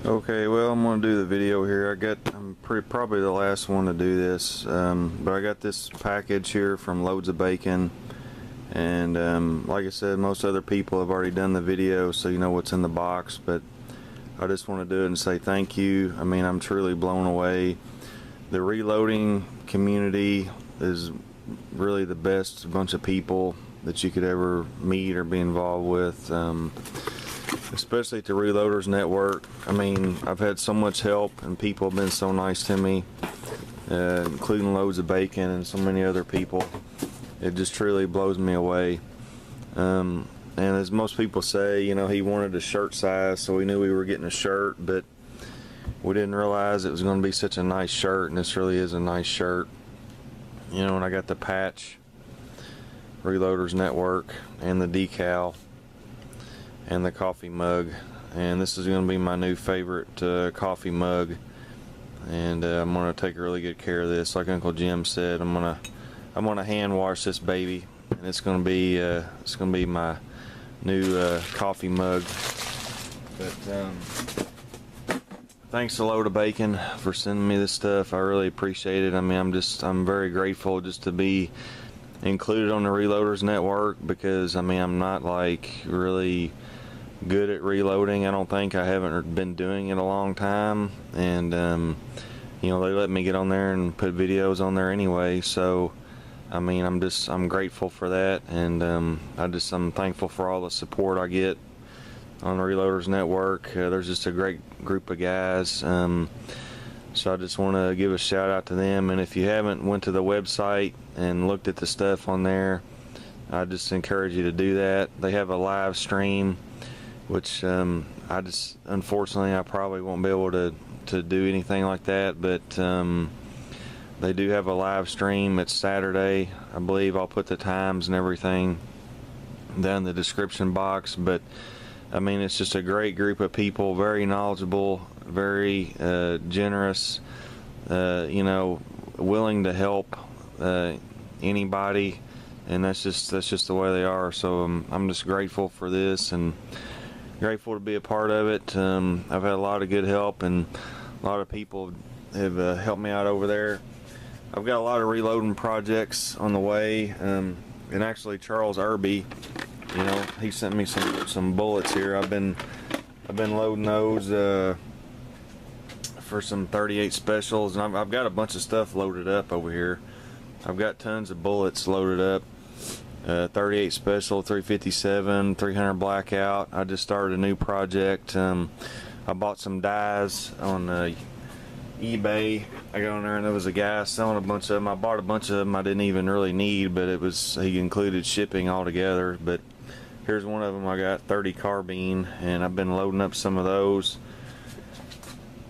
Okay, well, I'm gonna do the video here. I'm probably the last one to do this, but I got this package here from Loads of Bacon, and like I said, most other people have already done the video, so you know what's in the box. But I just want to do it and say thank you. I mean, I'm truly blown away. The reloading community is really the best bunch of people that you could ever meet or be involved with. Especially at the Reloaders Network. I mean, I've had so much help and people have been so nice to me, including Loads of Bacon and so many other people. It just truly blows me away. And as most people say, you know, he wanted a shirt size, so we knew we were getting a shirt, but we didn't realize it was going to be such a nice shirt, and this really is a nice shirt. You know, and I got the patch, Reloaders Network, and the decal, and the coffee mug, and this is going to be my new favorite coffee mug, and I'm going to take really good care of this. Like Uncle Jim said, I'm gonna hand wash this baby, and it's going to be my new coffee mug. But thanks to Load of Bacon for sending me this stuff. I really appreciate it. I mean, I'm very grateful just to be included on the Reloaders Network, because I mean, I'm not like really good at reloading. I don't think. I haven't been doing it a long time, and you know, they let me get on there and put videos on there anyway, so I mean, I'm grateful for that, and I'm thankful for all the support I get on the Reloaders Network. There's just a great group of guys, so I just want to give a shout out to them. And if you haven't went to the website and looked at the stuff on there, I just encourage you to do that. They have a live stream, which unfortunately I probably won't be able to do anything like that, but they do have a live stream. It's Saturday, I believe. I'll put the times and everything down in the description box. But I mean, it's just a great group of people, very knowledgeable, very generous, you know, willing to help anybody, and that's just the way they are. So I'm just grateful for this, and grateful to be a part of it. I've had a lot of good help, and a lot of people have helped me out over there. I've got a lot of reloading projects on the way, and actually Charles Irby, you know, he sent me some bullets here. I've been loading those for some 38 specials, and I've got a bunch of stuff loaded up over here. I've got tons of bullets loaded up. 38 special, 357, 300 blackout. I just started a new project. I bought some dies on eBay. I got on there and there was a guy selling a bunch of them. I bought a bunch of them I didn't even really need, but he included shipping altogether. But here's one of them. I got 30 carbine, and I've been loading up some of those.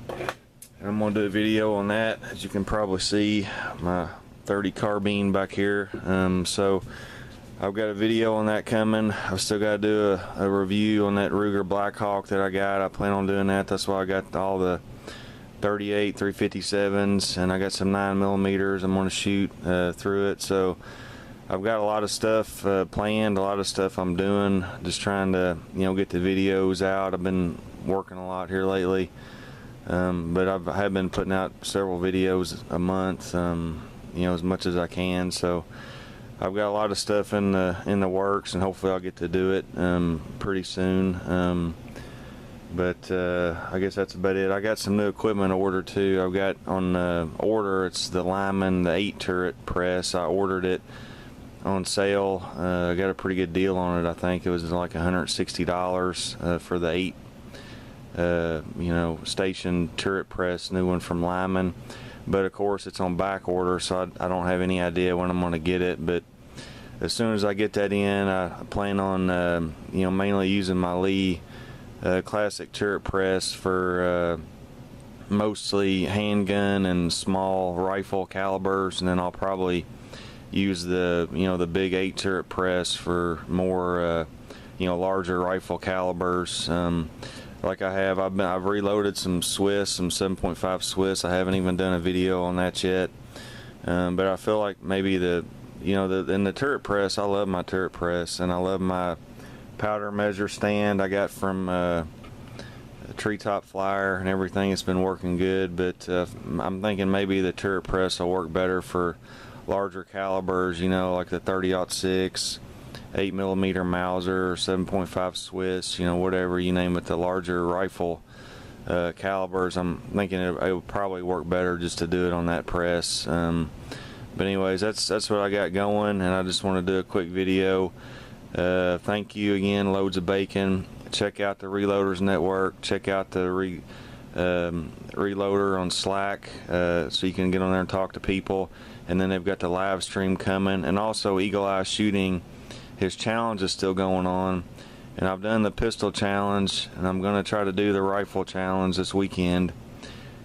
And I'm gonna do a video on that. As you can probably see, my 30 carbine back here. So I've got a video on that coming. I've still got to do a review on that Ruger Blackhawk that I got. I plan on doing that. That's why I got all the 38 357s, and I got some 9mm I'm going to shoot through it. So I've got a lot of stuff planned, a lot of stuff I'm doing, just trying to, you know, get the videos out. I've been working a lot here lately, but I have been putting out several videos a month, you know, as much as I can. So I've got a lot of stuff in the works, and hopefully I'll get to do it pretty soon. But I guess that's about it. I got some new equipment ordered too. I've got on order, it's the Lyman, the 8 turret press. I ordered it on sale. I got a pretty good deal on it. I think it was like $160 for the 8 you know, station turret press, new one from Lyman. But of course it's on back order, so I don't have any idea when I'm going to get it. But as soon as I get that in, I plan on you know, mainly using my Lee classic turret press for mostly handgun and small rifle calibers, and then I'll probably use the, you know, the big 8 turret press for more you know, larger rifle calibers. Like I've reloaded some Swiss, some 7.5 Swiss. I haven't even done a video on that yet, but I feel like maybe you know, in the turret press, I love my turret press, and I love my powder measure stand I got from treetop flyer and everything. It's been working good, but I'm thinking maybe the turret press will work better for larger calibers, you know, like the 30-06, 8mm Mauser, or 7.5 Swiss, you know, whatever you name it, the larger rifle calibers. I'm thinking it would probably work better just to do it on that press. But anyways, that's what I got going, and I just want to do a quick video. Thank you again, Loads of Bacon. Check out the Reloaders Network. Check out the Reloader on Slack, so you can get on there and talk to people. And then they've got the live stream coming, and also Eagle Eye Shooting. His challenge is still going on, and I've done the pistol challenge, and I'm going to try to do the rifle challenge this weekend.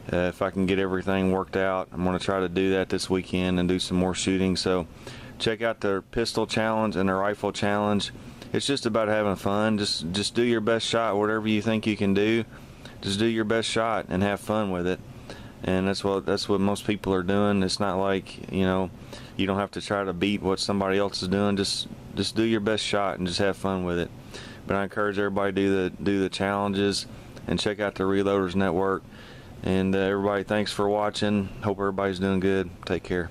If I can get everything worked out, I'm going to try to do that this weekend and do some more shooting. So check out the pistol challenge and the rifle challenge. It's just about having fun. Just do your best shot. Whatever you think you can do, just do your best shot and have fun with it. And that's what most people are doing. It's not like, you know, you don't have to try to beat what somebody else is doing. Just do your best shot and just have fun with it. But I encourage everybody to do the challenges and check out the Reloaders Network. And everybody, thanks for watching. Hope everybody's doing good. Take care.